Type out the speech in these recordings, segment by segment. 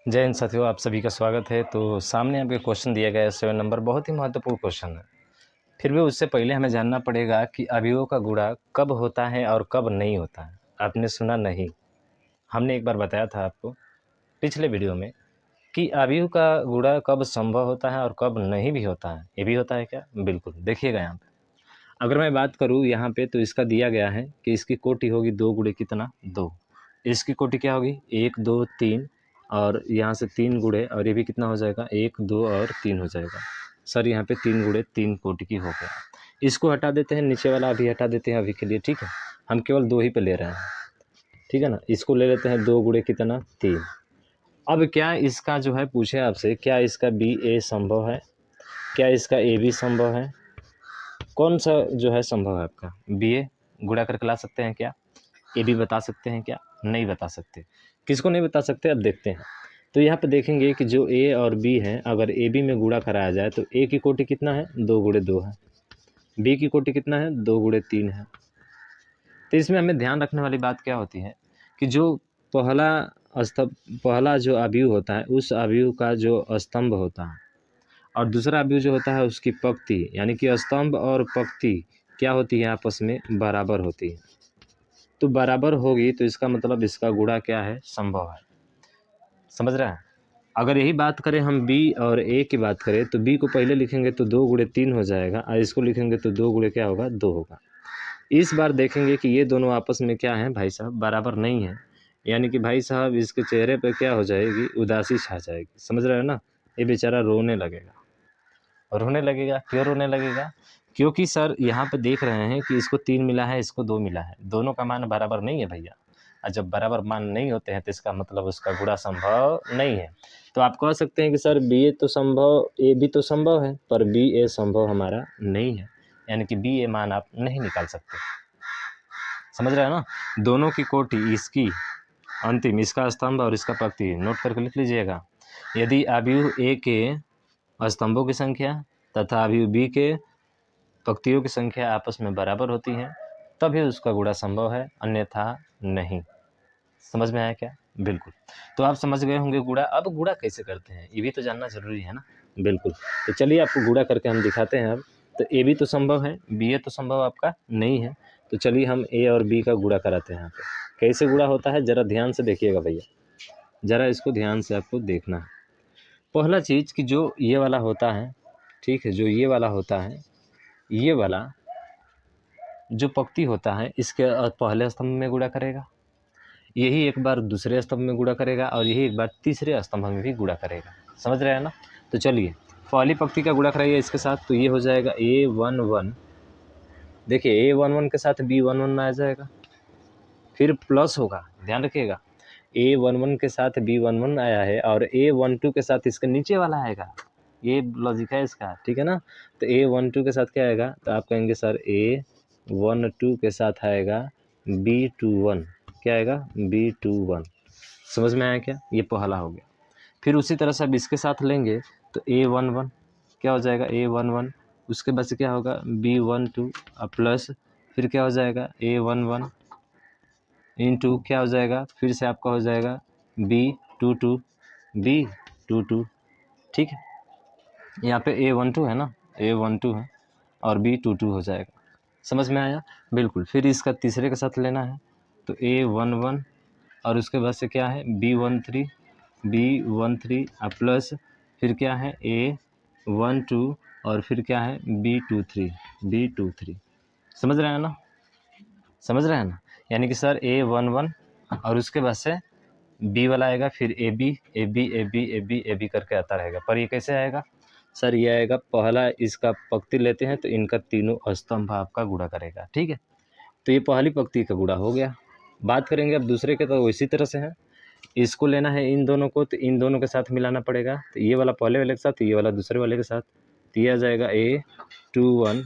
जय हिंद साथियों, आप सभी का स्वागत है। तो सामने आपके क्वेश्चन दिया गया है 7 नंबर, बहुत ही महत्वपूर्ण क्वेश्चन है। फिर भी उससे पहले हमें जानना पड़ेगा कि अवयवों का गुणा कब होता है और कब नहीं होता है। आपने सुना नहीं, हमने एक बार बताया था आपको पिछले वीडियो में कि अवयव का गुणा कब संभव होता है और कब नहीं भी होता है। ये भी होता है क्या? बिल्कुल, देखिएगा यहाँ पे। अगर मैं बात करूँ यहाँ पे तो इसका दिया गया है कि इसकी कोटि होगी 2 गुणे कितना 2। इसकी कोटि क्या होगी 1 2 3 और यहाँ से 3 गुणे और ये भी कितना हो जाएगा 1 2 और 3 हो जाएगा। सर यहाँ पे 3 गुणे 3 कोटि की हो गया। इसको हटा देते हैं, नीचे वाला अभी हटा देते हैं अभी के लिए, ठीक है। हम केवल 2 ही पे ले रहे हैं, ठीक है ना। इसको ले लेते हैं 2 गुणे कितना 3। अब क्या इसका जो है पूछे आपसे, क्या इसका बी ए संभव है, क्या इसका ए भी संभव है, कौन सा जो है संभव है आपका? बी ए गुणा करके ला सकते हैं क्या? ए भी बता सकते हैं क्या? नहीं बता सकते। किसको नहीं बता सकते, अब देखते हैं। तो यहाँ पे देखेंगे कि जो ए और बी है, अगर ए बी में गुणा कराया जाए तो ए की कोटि कितना है 2 गुणे 2 है, बी की कोटि कितना है 2 गुणे 3 है। तो इसमें हमें ध्यान रखने वाली बात क्या होती है कि जो पहला पहला जो अवयव होता है उस अवयव का जो स्तंभ होता है और दूसरा अवयव जो होता है उसकी पंक्ति, यानी कि स्तंभ और पंक्ति क्या होती है आपस में बराबर होती है। तो बराबर होगी तो इसका मतलब इसका गुणा क्या है संभव है। समझ रहे हैं? अगर यही बात करें हम बी और ए की बात करें तो बी को पहले लिखेंगे तो 2 गुणे 3 हो जाएगा और इसको लिखेंगे तो 2 गुणे क्या होगा 2 होगा। इस बार देखेंगे कि ये दोनों आपस में क्या है भाई साहब बराबर नहीं है, यानी कि भाई साहब इसके चेहरे पर क्या हो जाएगी उदासी छा जाएगी। समझ रहे हो ना? ये बेचारा रोने लगेगा। रोने लगेगा क्यों रोने लगेगा? क्योंकि सर यहाँ पे देख रहे हैं कि इसको 3 मिला है, इसको 2 मिला है, दोनों का मान बराबर नहीं है भैया। और जब बराबर मान नहीं होते हैं तो इसका मतलब उसका गुणा संभव नहीं है। तो आप कह सकते हैं कि सर बी ए तो संभव, ए भी तो संभव है, पर बी ए संभव हमारा नहीं है, यानी कि बी ए मान आप नहीं निकाल सकते। समझ रहे हैं ना? दोनों की कोटि, इसकी अंतिम, इसका स्तंभ और इसका पंक्ति नोट करके लिख लीजिएगा। यदि अवयव ए के स्तंभों की संख्या तथा अवयव बी के पंक्तियों की संख्या आपस में बराबर होती है तभी उसका गुणा संभव है, अन्यथा नहीं। समझ में आया क्या? बिल्कुल। तो आप समझ गए होंगे गुणा। अब गुणा कैसे करते हैं ये भी तो जानना जरूरी है ना। बिल्कुल, तो चलिए आपको गुणा करके हम दिखाते हैं। अब तो ए भी तो संभव है, बी ए तो संभव आपका नहीं है, तो चलिए हम ए और बी का गुणा कराते हैं। यहाँ पे कैसे गुणा होता है जरा ध्यान से देखिएगा भैया, जरा इसको ध्यान से आपको देखना है। पहला चीज़ कि जो ये वाला होता है, ठीक है, जो ये वाला होता है, ये वाला जो पंक्ति होता है इसके पहले स्तंभ में गुणा करेगा, यही एक बार दूसरे स्तंभ में गुणा करेगा और यही एक बार तीसरे स्तंभ में भी गुणा करेगा। समझ रहे हैं ना? तो चलिए पहली पंक्ति का गुणा कराइए इसके साथ, तो ये हो जाएगा A11। देखिए A11 के साथ B11 आ जाएगा, फिर प्लस होगा, ध्यान रखिएगा। A11 के साथ B11 आया है और A12 के साथ इसके नीचे वाला आएगा, ये लॉजिक है इसका, ठीक है ना। तो A12 के साथ क्या आएगा, तो आप कहेंगे सर A12 के साथ आएगा B21, क्या आएगा B21। समझ में आया क्या? ये पहला हो गया। फिर उसी तरह से अब इसके साथ लेंगे तो A11 क्या हो जाएगा A11, उसके बाद से क्या होगा B12 प्लस फिर क्या हो जाएगा A11 इंटू क्या हो जाएगा, फिर से आपका हो जाएगा B22 B22, ठीक है। यहाँ पे A12 है ना, A12 है और B22 हो जाएगा। समझ में आया? बिल्कुल। फिर इसका तीसरे के साथ लेना है तो A11 और उसके बाद से क्या है B13 प्लस फिर क्या है A12 और फिर क्या है B23। समझ रहे हैं ना? समझ रहे हैं ना? यानी कि सर A11 और उसके बाद से बी वाला आएगा, फिर ए बी करके आता रहेगा। पर ये कैसे आएगा सर? ये आएगा पहला इसका पंक्ति लेते हैं तो इनका तीनों स्तंभ आपका गुणा करेगा, ठीक है। तो ये पहली पंक्ति का गुणा हो गया। बात करेंगे अब दूसरे के, तो इसी तरह से है, इसको लेना है इन दोनों को, तो इन दोनों के साथ मिलाना पड़ेगा। तो ये वाला पहले वाले के साथ, ये वाला दूसरे वाले के साथ, तो ये आ जाएगा A21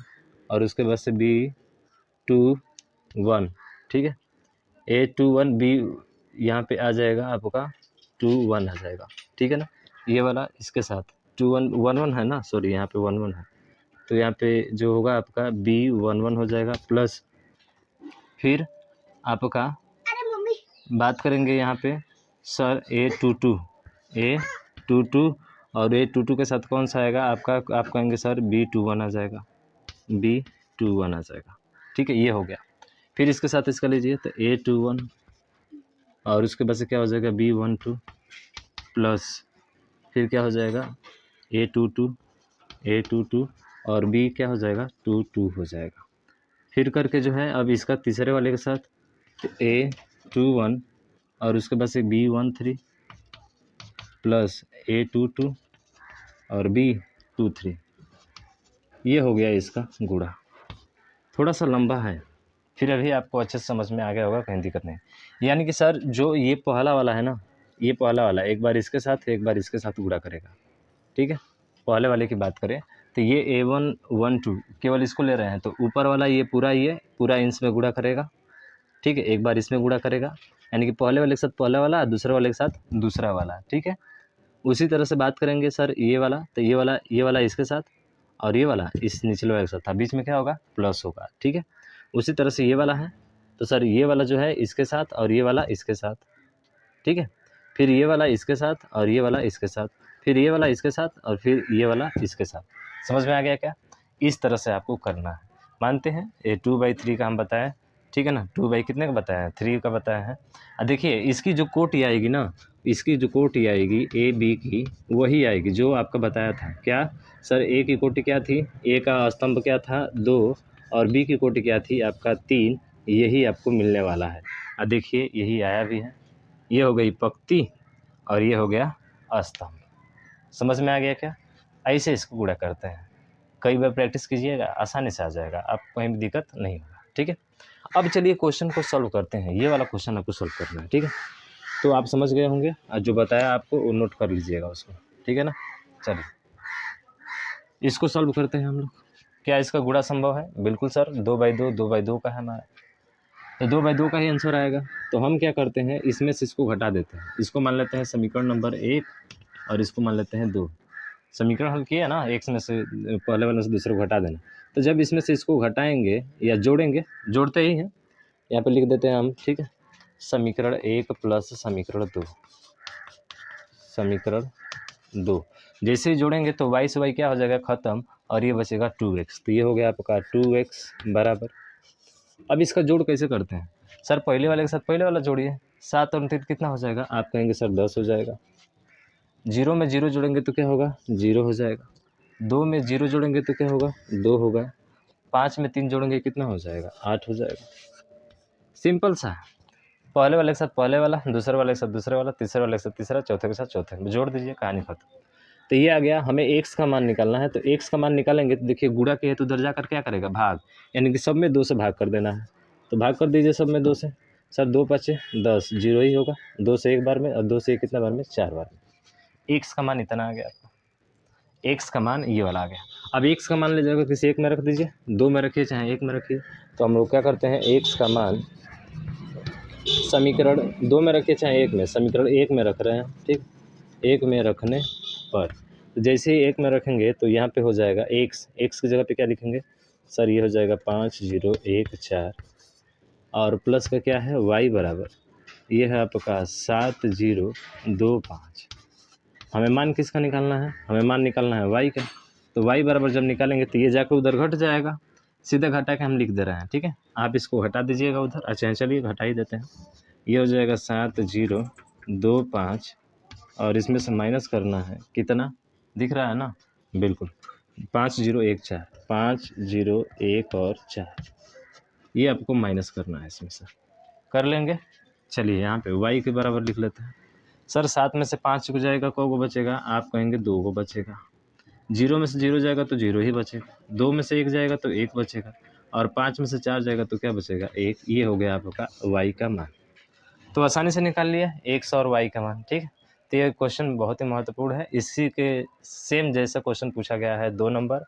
और उसके बाद से B21, ठीक है। A21 B यहाँ पे आ जाएगा आपका 21 आ जाएगा, ठीक है ना। ये वाला इसके साथ 11 है ना, सॉरी यहाँ पे 11 है, तो यहाँ पे जो होगा आपका B11 हो जाएगा प्लस फिर आपका बात करेंगे यहाँ पे सर A22 A22 और A22 के साथ कौन सा आएगा आपका, आप कहेंगे सर B21 आ जाएगा, B21 आ जाएगा। ठीक है, ये हो गया। फिर इसके साथ इसका लीजिए तो A21 और उसके बाद से क्या हो जाएगा B12 प्लस फिर क्या हो जाएगा A22 और B क्या हो जाएगा 22 हो जाएगा। फिर करके जो है अब इसका तीसरे वाले के साथ तो A21 और उसके बाद से B13 प्लस A22 और B23, ये हो गया इसका गुणा। थोड़ा सा लंबा है, फिर अभी आपको अच्छे से समझ में आ गया होगा, कहीं दिक्कत नहीं। यानी कि सर जो ये पहला वाला है ना, ये पहला वाला एक बार इसके साथ एक बार इसके साथ गुणा करेगा। ठीक है, पहले वाले की बात करें तो ये A112 केवल इसको ले रहे हैं तो ऊपर वाला ये पूरा इंच में गुणा करेगा। ठीक है, एक बार इसमें गुणा करेगा, यानी कि पहले वाले के साथ पहला वाला, दूसरे वाले के साथ दूसरा वाला। ठीक है, उसी तरह से बात करेंगे सर ये वाला तो ये वाला इसके साथ और ये वाला इस निचले वाले के साथ, बीच में क्या होगा प्लस होगा। ठीक है, उसी तरह से ये वाला है तो सर ये वाला जो है इसके साथ और ये वाला इसके साथ। ठीक है, फिर ये वाला इसके साथ और ये वाला इसके साथ, फिर ये वाला इसके साथ और फिर ये वाला इसके साथ। समझ में आ गया क्या? इस तरह से आपको करना है। मानते हैं ये 2/3 का हम बताया, ठीक है ना, 2 कितने का बताया है 3 का बताया है। देखिए इसकी जो कोटि आएगी ना, इसकी जो कोटि आएगी ए बी की वही आएगी जो आपका बताया था। क्या सर ए की कोटि क्या थी, ए का स्तंभ क्या था 2 और बी की कोटि क्या थी आपका 3, यही आपको मिलने वाला है। देखिए यही आया भी है, ये हो गई पंक्ति और ये हो गया स्तंभ। समझ में आ गया क्या? ऐसे इसको गुणा करते हैं, कई बार प्रैक्टिस कीजिएगा आसानी से आ जाएगा, आपको कहीं भी दिक्कत नहीं होगा। ठीक है, अब चलिए क्वेश्चन को सॉल्व करते हैं। ये वाला क्वेश्चन आपको सॉल्व करना है। ठीक है, तो आप समझ गए होंगे और जो बताया आपको वो नोट कर लीजिएगा उसको। ठीक है ना, चलिए इसको सॉल्व करते हैं हम लोग। क्या इसका गुणा संभव है? बिल्कुल सर, 2/2 का है हमारा, तो 2/2 का ही आंसर आएगा। तो हम क्या करते हैं इसमें से इसको घटा देते हैं। इसको मान लेते हैं समीकरण नंबर 1 और इसको मान लेते हैं 2। समीकरण हल किया ना, एक में से पहले वाले से दूसरे को घटा देना। तो जब इसमें से इसको घटाएंगे या जोड़ेंगे, जोड़ते ही हैं, यहाँ पे लिख देते हैं हम। ठीक है, समीकरण 1 प्लस समीकरण 2, समीकरण 2 जैसे ही जोड़ेंगे तो y से y क्या हो जाएगा खत्म और ये बचेगा 2x। तो ये हो गया आपका 2x बराबर। अब इसका जोड़ कैसे करते हैं सर? पहले वाले के साथ पहले वाला जोड़िए, 7 और 3 कितना हो जाएगा? आप कहेंगे सर 10 हो जाएगा। 0 में 0 जोड़ेंगे तो क्या होगा? 0 हो जाएगा। 2 में 0 जोड़ेंगे तो क्या होगा? 2 होगा। 5 में 3 जोड़ेंगे कितना हो जाएगा? 8 हो जाएगा। सिंपल सा, पहले वाले के साथ पहले वाला, दूसरे वाले के साथ दूसरे वाला, तीसरे वाले के साथ तीसरा, चौथे के साथ चौथे, जोड़ दीजिए, कहानी खत्म। तो ये आ गया। हमें x का मान निकालना है, तो x का मान निकालेंगे तो देखिए गुणा के हेतु उधर जाकर क्या करेगा? भाग, यानी कि सब में 2 से भाग कर देना है। तो भाग कर दीजिए सब में 2 से। सर 2 5 10, 0 ही होगा। 2 से एक बार में और 2 से कितना बार में? 4 बार में। x का मान इतना आ गया आपका, x का मान ये वाला आ गया। अब x का मान ले जाकर किसी एक में रख दीजिए, 2 में रखिए चाहे 1 में रखिए। तो हम लोग क्या करते हैं, x का मान समीकरण 2 में रखिए चाहे 1 में, समीकरण 1 में रख रहे हैं। ठीक, 1 में रखने पर तो जैसे ही 1 में रखेंगे तो यहाँ पे हो जाएगा x की जगह पे क्या लिखेंगे सर? ये हो जाएगा 5014 और प्लस का क्या है y बराबर, ये है आपका 7025। हमें मान किसका निकालना है? हमें मान निकालना है y का। तो y बराबर जब निकालेंगे तो ये जाकर उधर घट जाएगा, सीधे घटा के हम लिख दे रहे हैं। ठीक है, आप इसको हटा दीजिएगा उधर। अच्छा चलिए घटा ही देते हैं। ये हो जाएगा 7025 और इसमें से माइनस करना है कितना, दिख रहा है ना? बिल्कुल, 5014, 501 और 4, ये आपको माइनस करना है इसमें से। कर लेंगे, चलिए यहाँ पे y के बराबर लिख लेते हैं। सर 7 में से 5 को जाएगा, को बचेगा? आप कहेंगे 2 को बचेगा। 0 में से 0 जाएगा तो 0 ही बचेगा। 2 में से 1 जाएगा तो 1 बचेगा और 5 में से 4 जाएगा तो क्या बचेगा? 1। ये हो गया आपका y का मान। तो आसानी से निकाल लिया x और y का मान। ठीक है, तो ये क्वेश्चन बहुत ही महत्वपूर्ण है। इसी के सेम जैसा क्वेश्चन पूछा गया है 2 नंबर,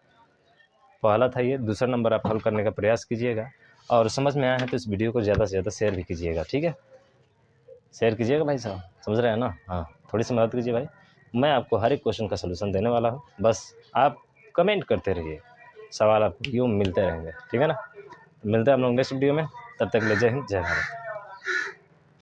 पहला था ये, दूसरा नंबर आप हल करने का प्रयास कीजिएगा और समझ में आया है तो इस वीडियो को ज़्यादा से ज़्यादा शेयर भी कीजिएगा। ठीक है, शेयर कीजिएगा भाई साहब, समझ रहे हैं ना? हाँ, थोड़ी सी मदद कीजिए भाई, मैं आपको हर एक क्वेश्चन का सलूशन देने वाला हूँ। बस आप कमेंट करते रहिए, सवाल आपको यूँ मिलते रहेंगे। ठीक है ना, मिलते हैं हम लोग नेक्स्ट वीडियो में। तब तक ले जय हिंद, जय भारत।